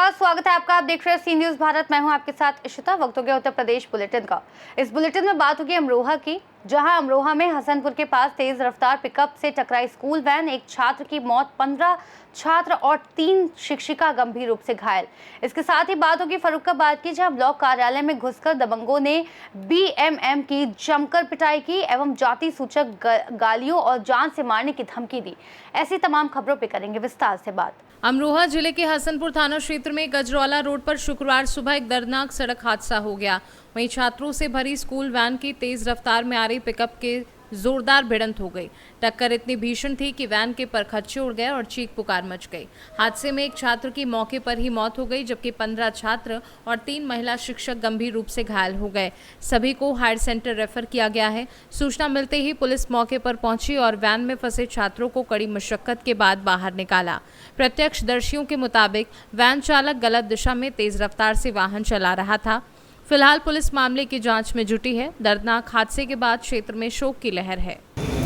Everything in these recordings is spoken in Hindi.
नमस्कार, स्वागत है आपका। आप देख रहे हैं सी न्यूज भारत। मैं हूं आपके साथ इशिता। वक्त हो गया उत्तर प्रदेश बुलेटिन का। इस बुलेटिन में बात होगी अमरोहा की, जहां अमरोहा में हसनपुर के पास तेज रफ्तार पिकअप से टकराई स्कूल वैन। एक छात्र की मौत, 15 छात्र और 3 शिक्षिका गंभीर रूप से घायल। इसके साथ ही बात होगी फर्रुखाबाद की, जहां ब्लॉक कार्यालय में घुसकर दबंगों ने बीएमएम की जमकर पिटाई की एवं जाति सूचक गालियों और जान से मारने की धमकी दी। ऐसी तमाम खबरों पर करेंगे विस्तार से बात। अमरोहा जिले के हसनपुर थाना क्षेत्र में गजरौला रोड पर शुक्रवार सुबह एक दर्दनाक सड़क हादसा हो गया। वहीं छात्रों से भरी स्कूल वैन की तेज रफ्तार में आ रही पिकअप के जोरदार भिड़ंत हो गई। टक्कर इतनी भीषण थी कि वैन के परखच्चे उड़ गए और चीख पुकार मच गई। हादसे में एक छात्र की मौके पर ही मौत हो गई, जबकि 15 छात्र और 3 महिला शिक्षक गंभीर रूप से घायल हो गए। सभी को हायर सेंटर रेफर किया गया है। सूचना मिलते ही पुलिस मौके पर पहुंची और वैन में फंसे छात्रों को कड़ी मशक्कत के बाद बाहर निकाला। प्रत्यक्षदर्शियों के मुताबिक वैन चालक गलत दिशा में तेज रफ्तार से वाहन चला रहा था। फिलहाल पुलिस मामले की जांच में जुटी है। दर्दनाक हादसे के बाद क्षेत्र में शोक की लहर है।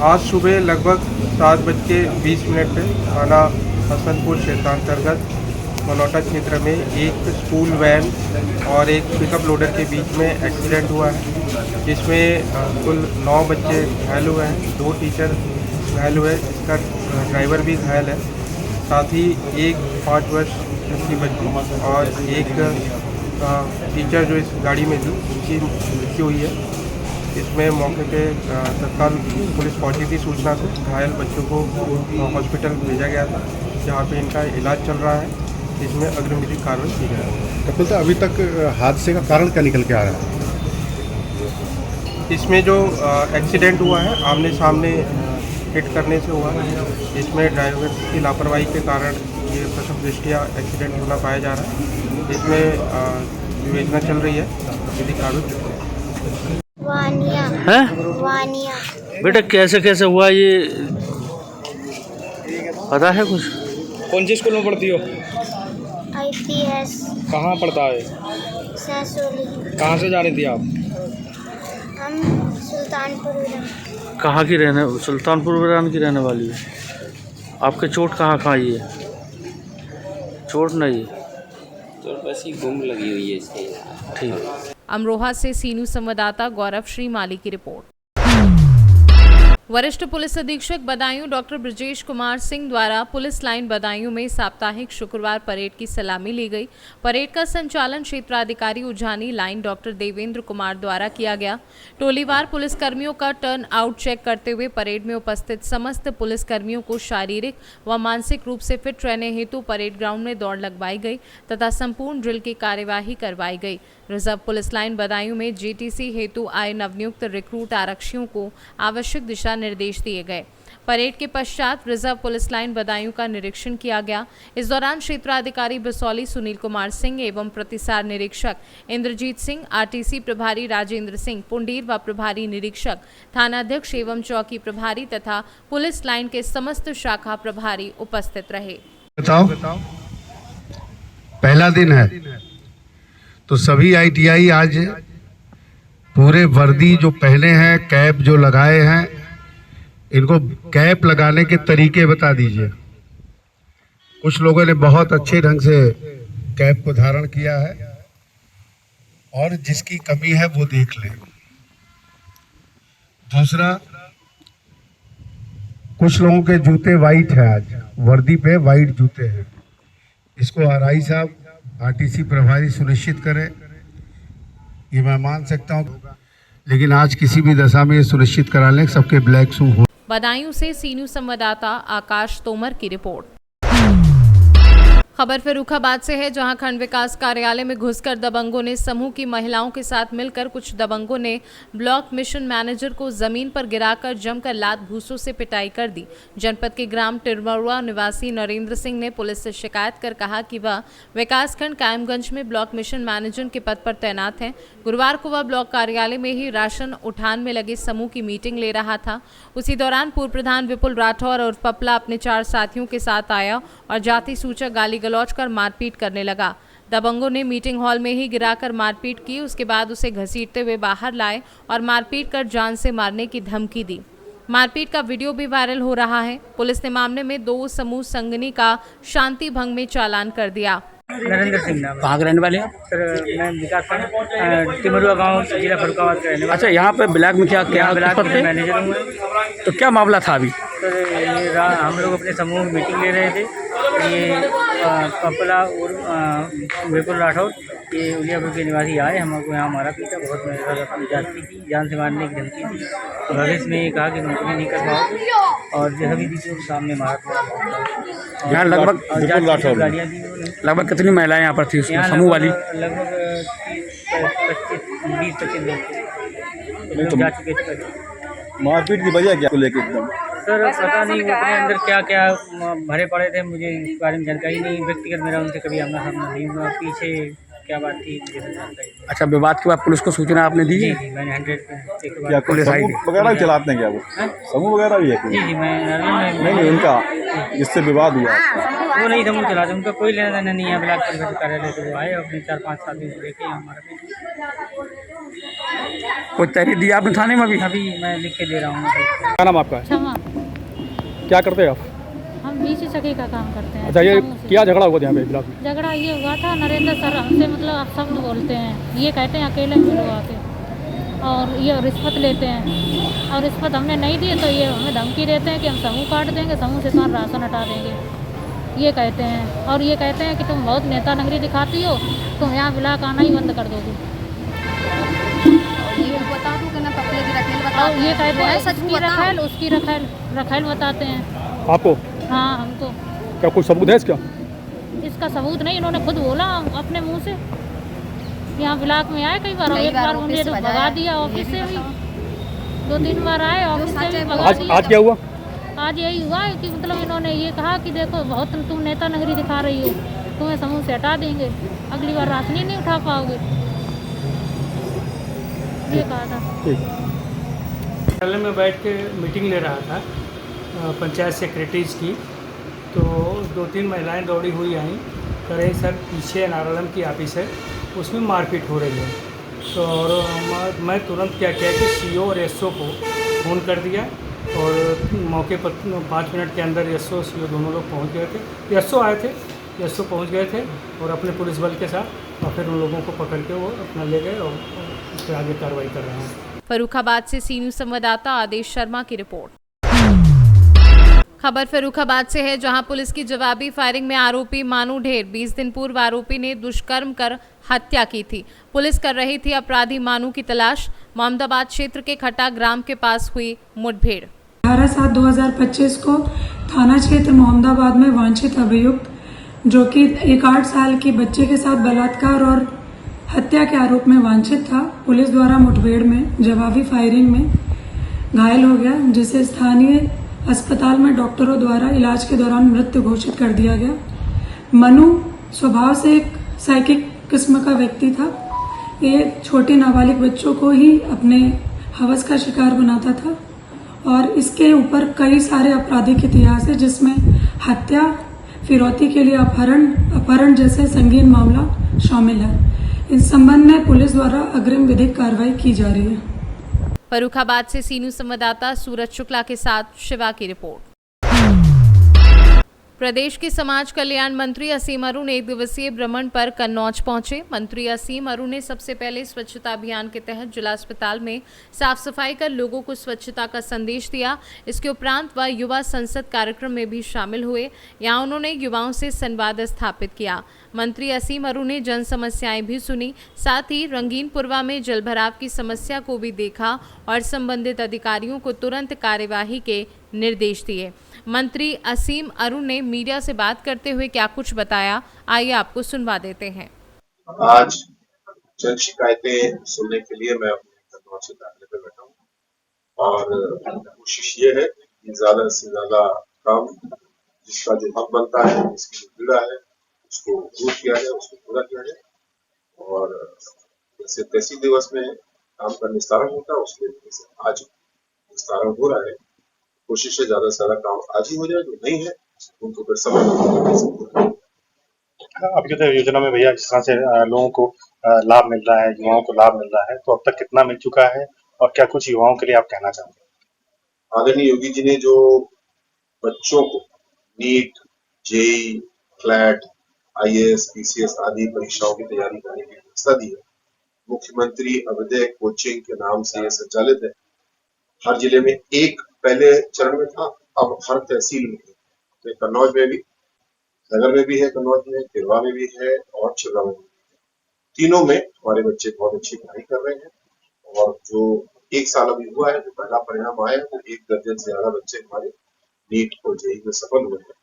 आज सुबह लगभग 7:20 पे थाना हसनपुर क्षेत्रांतर्गत मनोटा क्षेत्र में एक स्कूल वैन और एक पिकअप लोडर के बीच में एक्सीडेंट हुआ है, जिसमें कुल 9 बच्चे घायल हुए हैं, 2 टीचर घायल हुए, इसका ड्राइवर भी घायल है। साथ ही एक 5 वर्ष की बच्ची और एक टीचर जो इस गाड़ी में थी, उसकी मृत्यु हुई है। इसमें मौके पे तत्काल पुलिस पहुंची थी सूचना से। घायल बच्चों को हॉस्पिटल भेजा गया था, जहां पे इनका इलाज चल रहा है, जिसमें अग्रिम कार्रवाई की जा रही है। कपिल साहब, अभी तक हादसे का कारण क्या निकल के आ रहा है? इसमें जो एक्सीडेंट हुआ है आमने सामने हिट करने से हुआ है। इसमें ड्राइवर की लापरवाही के कारण ये प्रथम दृष्टया एक्सीडेंट होना पाया जा रहा है। इसमें विवेचना चल रही है, विधि कार्रवाई। वानिया बेटा कैसे कैसे हुआ ये पता है कुछ? कौन सी स्कूल में पढ़ती हो? IPS। कहाँ पढ़ता है? सैसोली। कहाँ से जा रही थी आप? हम सुल्तानपुर कहाँ की सुल्तानपुर विरान की रहने वाली है। आपके चोट कहाँ आई है? चोट नहीं, चोट बस ही गुम लगी हुई है इसके। ठीक। अमरोहा से सी न्यूज संवाददाता गौरव श्रीमाली की रिपोर्ट। वरिष्ठ पुलिस अधीक्षक बदायूं डॉक्टर ब्रजेश कुमार सिंह द्वारा पुलिस लाइन बदायूं में साप्ताहिक शुक्रवार परेड की सलामी ली गई। परेड का संचालन क्षेत्राधिकारी उजानी लाइन डॉक्टर देवेंद्र कुमार द्वारा किया गया। टोलीवार पुलिसकर्मियों का टर्न आउट चेक करते हुए परेड में उपस्थित समस्त पुलिसकर्मियों को शारीरिक व मानसिक रूप से फिट रहने हेतु परेड ग्राउंड में दौड़ लगवाई गई तथा संपूर्ण ड्रिल की कार्यवाही करवाई गई। रिजर्व पुलिस लाइन बदायूं में जीटीसी हेतु आए नवनियुक्त रिक्रूट आरक्षियों को आवश्यक दिशा निर्देश दिए गए। परेड के पश्चात रिजर्व पुलिस लाइन बदायूं का निरीक्षण किया गया। इस दौरान क्षेत्राधिकारी बसौली सुनील कुमार सिंह एवं प्रतिसार निरीक्षक इंद्रजीत सिंह, आरटीसी प्रभारी राजेंद्र सिंह, पुंडीर व प्रभारी निरीक्षक, थानाध्यक्ष एवं चौकी प्रभारी तथा पुलिस लाइन के समस्त शाखा प्रभारी उपस्थित रहे। बताओ, पहला दिन है तो सभी ITI आज पूरे वर्दी जो पहने हैं, कैप जो लगाए हैं, इनको कैप लगाने के तरीके बता दीजिए। कुछ लोगों ने बहुत अच्छे ढंग से कैप को धारण किया है और जिसकी कमी है वो देख लें। दूसरा, कुछ लोगों के जूते वाइट है, आज वर्दी पे वाइट जूते हैं। इसको RI साहब, RTC प्रभारी सुनिश्चित करें। ये मैं मान सकता हूँ, लेकिन आज किसी भी दशा में ये सुनिश्चित करा लें सबके ब्लैक शू हो। बदायूं से सी न्यूज संवाददाता आकाश तोमर की रिपोर्ट। खबर फर्रुखाबाद से है, जहां खंड विकास कार्यालय में घुसकर दबंगों ने समूह की महिलाओं के साथ मिलकर कुछ दबंगों ने ब्लॉक मिशन मैनेजर को जमीन पर गिराकर जमकर लात घूंसों से पिटाई कर दी। जनपद के ग्राम टिरमरुआ निवासी नरेंद्र सिंह ने पुलिस से शिकायत कर कहा कि वह विकासखंड कायमगंज में ब्लॉक मिशन मैनेजर के पद पर तैनात हैं। गुरुवार को वह ब्लॉक कार्यालय में ही राशन उठान में लगे समूह की मीटिंग ले रहा था। उसी दौरान पूर्व प्रधान विपुल राठौर और पपला अपने 4 साथियों के साथ आया और जाति सूचक गाली गलौज कर मारपीट करने लगा। दबंगों ने मीटिंग हॉल में ही गिराकर मारपीट की। उसके बाद उसे घसीटते हुए बाहर लाए और मारपीट कर जान से मारने की धमकी दी। मारपीट का वीडियो भी वायरल हो रहा है। पुलिस ने मामले में 2 समूह संगनी का शांति भंग में चालान कर दिया। नरेंद्र सिंह नाम है। कहाँ के रहने वाले हैं? सर मैं विकास खंड टिमरुआ गाँव जिला फरुखाबाद का रहने वाला। अच्छा, यहाँ पे ब्लैक में क्या क्या यहाँ ब्लॉक किस पद में पे? मैनेजर हूँ मैं। तो क्या मामला था अभी? सर ये हम लोग अपने समूह में मीटिंग ले रहे थे। ये कपला और विपुल राठौर ये उलियापुर के निवासी आए, हमको यहाँ मारा पीटा, बहुत मेरे साथ अपनी जाति की जान से मारने की धमकी दी। तो भविष्य में ये कहा कि नौकरी नहीं कर पाओगे और जैसा भी दी तो सामने मारा था। यहाँ लगभग गाड़ियाँ दी उन्होंने। लगभग कितनी महिलाएं यहाँ पर थी उसमें यहाँ समूह वाली? लगभग 20-25 लोग जा चुके थे पहले। मारपीट की वजह क्या को लेके एकदम? सर पता नहीं वो अपने अंदर क्या क्या भरे पड़े थे, मुझे इस बारे में जानकारी नहीं। व्यक्तिगत मेरा उनसे कभी आमना सामना नहीं हुआ, पीछे क्या बात थी मुझे जानकारी नहीं। अच्छा, विवाद के बाद पुलिस को सूचना आपने दी? जी जी मैंने 100 क्या पुलिस आई थी? समूह वगैरह चलाते हैं क्या वो? समूह वगैरह भी है कोई? जी जी मैं नहीं उनका जिससे विवाद हुआ। वो नहीं समूह चलाते, उनका कोई लेना देना नहीं है। ब्लॉक परिषद कार्यालय से वो आए, अपने 4-5 साल दिन लेके हमारा कोई तहरीर दी आपने थाने में? अभी मैं लिख के दे रहा हूँ। क्या नाम आपका है? क्षमा, क्या करते हैं आप? हम बीसी सखी का काम करते हैं। अच्छा, ये समूह से। क्या झगड़ा हुआ था यहाँ पे ब्लॉक में? झगड़ा ये हुआ था, नरेंद्र सर हमसे मतलब आप शब्द बोलते हैं, ये कहते हैं अकेले मिलो आके, और ये रिश्वत लेते हैं, और रिश्वत हमने नहीं दी तो ये हमें धमकी देते हैं कि हम समूह काट देंगे, समूह से तुम्हारा राशन हटा देंगे, ये कहते हैं। और ये कहते हैं कि तुम बहुत नेता नगरी दिखाती हो, तुम यहाँ ब्लॉक आना ही बंद कर दोगे। बता दूं कि ना पकड़े की रखेल बता और ये कहते हैं सच उसकी रखेल उसकी रखेल बताते हैं। आपको हाँ हमको। क्या कोई सबूत है इसका? इसका सबूत नहीं, इन्होंने खुद बोला अपने मुंह से। यहाँ ब्लॉक में आए कई बार, एक बार उन्हें तो भगा दिया ऑफिस से भी, 2-3 बार आए ऑफिस से भी भगा दिया। आज क्या हुआ? आज यही हुआ है कि मतलब इन्होंने ये कहा कि देखो बहुत तुम नेता नगरी दिखा रही हो, तुम्हें समूह से हटा देंगे, अगली बार राशन ही नहीं उठा पाओगे, ये कहा था। कार्यालय में बैठ के मीटिंग ले रहा था पंचायत सेक्रेटरीज की, तो 2-3 महिलाएं दौड़ी हुई आई, कह रही सर पीछे नारायण की ऑफिस है, उसमें मारपीट हो रही है। तो और मैं तुरंत क्या किया कि सीओ और एसओ को फ़ोन कर दिया, और मौके पर 5 मिनट के अंदर एसओ सीओ दोनों लोग पहुंच गए थे। एसओ आए थे, एसओ पहुंच गए थे और अपने पुलिस बल के साथ, और फिर उन लोगों को पकड़ के वो अपना ले गए और उस पर आगे कार्रवाई कर रहे हैं। फर्रुखाबाद से सी न्यूज़ संवाददाता आदेश शर्मा की रिपोर्ट। खबर फर्रुखाबाद से है, जहां पुलिस की जवाबी फायरिंग में आरोपी मानू ढेर 20 दिन पूर्व आरोपी ने दुष्कर्म कर हत्या की थी। पुलिस कर रही थी अपराधी मानू की तलाश। मोहम्मदाबाद क्षेत्र के खट्टा ग्राम के पास हुई मुठभेड़। 18/7/2025 को थाना क्षेत्र मोहम्मदाबाद में वांछित अभियुक्त, जो कि एक 8 साल की बच्चे के साथ बलात्कार और हत्या के आरोप में वांछित था, पुलिस द्वारा मुठभेड़ में जवाबी फायरिंग में घायल हो गया, जिसे स्थानीय अस्पताल में डॉक्टरों द्वारा इलाज के दौरान मृत घोषित कर दिया गया। मनु स्वभाव से एक साइकिक किस्म का व्यक्ति था। ये छोटे नाबालिग बच्चों को ही अपने हवस का शिकार बनाता था, और इसके ऊपर कई सारे आपराधिक इतिहास है, जिसमें हत्या, फिरौती के लिए अपहरण जैसे संगीन मामला शामिल है। इस संबंध में पुलिस द्वारा अग्रिम विधिक कार्रवाई की जा रही है। फर्रुखाबाद से सी न्यूज़ संवाददाता सूरज शुक्ला के साथ शिवा की रिपोर्ट। प्रदेश के समाज कल्याण मंत्री असीम अरुण 1 दिवसीय भ्रमण पर कन्नौज पहुंचे। मंत्री असीम अरुण ने सबसे पहले स्वच्छता अभियान के तहत जिला अस्पताल में साफ सफाई कर लोगों को स्वच्छता का संदेश दिया। इसके उपरांत वह युवा संसद कार्यक्रम में भी शामिल हुए। यहां उन्होंने युवाओं से संवाद स्थापित किया। मंत्री असीम अरुण ने जन समस्याएं भी सुनी, साथ ही रंगीनपुरवा में जलभराव की समस्या को भी देखा और संबंधित अधिकारियों को तुरंत कार्यवाही के निर्देश दिए। मंत्री असीम अरुण ने मीडिया से बात करते हुए क्या कुछ बताया, आइए आपको सुनवा देते हैं। आज जन शिकायतें सुनने के लिए मैं अपने से दाखिले पे बैठा हूँ, और कोशिश ये है कि ज्यादा से ज्यादा काम जिसका जो हक बनता है, जिसकी पीड़ा है, उसको दूर किया जाए, उसको पूरा किया जाए। और जैसे तहसील दिवस में काम का निस्तारण होता है, उसके आज निस्तारण हो रहा है। कोशिश है ज्यादा से ज्यादा काम आज ही हो जाए, जो नहीं है उनको फिर समय आपकी तो योजना में भैया जिस तरह से लोगों को लाभ मिल रहा है, युवाओं को लाभ मिल रहा है, तो अब तक कितना मिल चुका है और क्या कुछ युवाओं के लिए आप कहना चाहते हैं? आदरणीय योगी जी ने जो बच्चों को नीट, जेई, फ्लैट IAS, PCS आदि परीक्षाओं की तैयारी करने की व्यवस्था दी है। मुख्यमंत्री अभ्युदय कोचिंग के नाम से यह संचालित है। हर जिले में एक पहले चरण में था, अब हर तहसील में है। तो कन्नौज में भी, नगर में भी है, कन्नौज में, तिरवा में भी है और छिबरा में भी है। तीनों में हमारे बच्चे बहुत अच्छी पढ़ाई कर रहे हैं और जो एक साल अभी हुआ है, जो पहला परिणाम आया है, तो 1 दर्जन से ज्यादा बच्चे हमारे नीट और जेईई में सफल हुए हैं।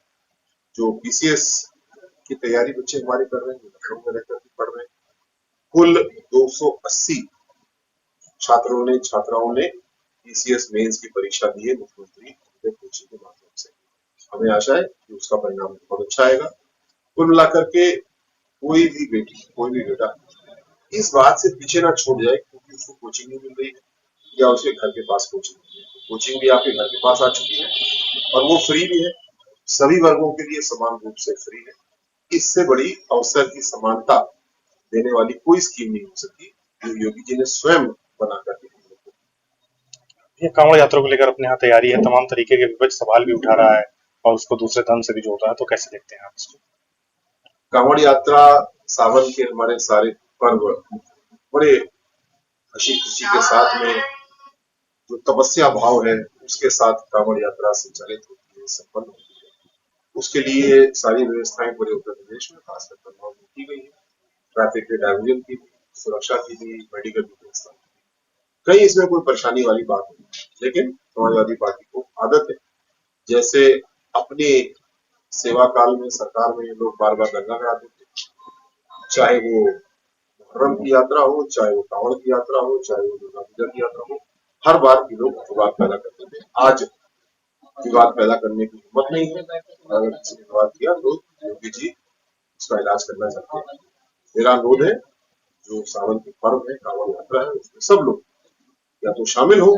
जो PCS की तैयारी बच्चे हमारे कर रहे हैं, लखनऊ में रहकर भी पढ़ रहे हैं। कुल 280 छात्राओं ने PCS मेंस की परीक्षा दी है मुख्यमंत्री कोचिंग के माध्यम से। हमें आशा है कि उसका परिणाम बहुत अच्छा आएगा। कुल मिलाकर के कोई भी बेटा इस बात से पीछे ना छूट जाए क्योंकि उसको कोचिंग नहीं मिल रही है या उसके घर के पास कोचिंग नहीं है। कोचिंग भी आपके घर के पास आ चुकी है और वो फ्री भी है, सभी वर्गों के लिए समान रूप से फ्री है। इससे बड़ी अवसर की समानता देने वाली कोई स्कीम नहीं हो सकती जो योगी जी ने स्वयं बनाकर दी। ये कांवड़ यात्रा को लेकर अपने यहाँ तैयारी है, तमाम तरीके के विपक्ष सवाल भी उठा रहा है और उसको दूसरे धर्म से भी जोड़ रहा है, तो कैसे देखते हैं आप इसको? कांवड़ यात्रा, सावन के हमारे सारे पर्व बड़े हंसी खुशी के साथ में जो तपस्या भाव है उसके साथ कांवड़ यात्रा संचालित होती है, संपन्न होती है। उसके लिए सारी व्यवस्थाएं पूरे उत्तर प्रदेश में खासकर कन्नौज में की गई है। ट्रैफिक के डायवर्जन की, सुरक्षा की भी, मेडिकल की व्यवस्था। कहीं इसमें कोई परेशानी वाली बात नहीं, लेकिन समाजवादी पार्टी को आदत है, जैसे अपने सेवा काल में सरकार में लोग बार बार दंगा कराते थे, चाहे वो मुहर्रम की यात्रा हो, चाहे वो कांवड़ की यात्रा हो, चाहे वो दुर्गा पूजा की यात्रा हो, हर बार की लोग विवाद पैदा करते थे। आज विवाद पैदा करने की हिम्मत नहीं है। अगर किसी ने विवाद किया तो योगी जी उसका इलाज करना चाहते हैं। मेरा अनुरोध है, जो सावन की पर्व है, कांवड़ यात्रा है, उसमें सब लोग या तो शामिल हो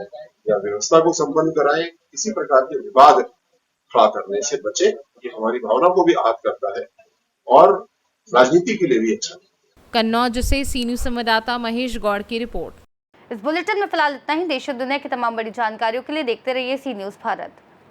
या व्यवस्था को संपन्न कराएं। किसी प्रकार के विवाद खड़ा करने से बचे, ये हमारी भावना को भी आहत करता है और राजनीति के लिए भी अच्छा नहीं। कन्नौज से सी न्यूज़ संवाददाता महेश गौड़ की रिपोर्ट। इस बुलेटिन में फिलहाल इतना ही। देश और दुनिया की तमाम बड़ी जानकारियों के लिए देखते रहिए सी न्यूज़ भारत।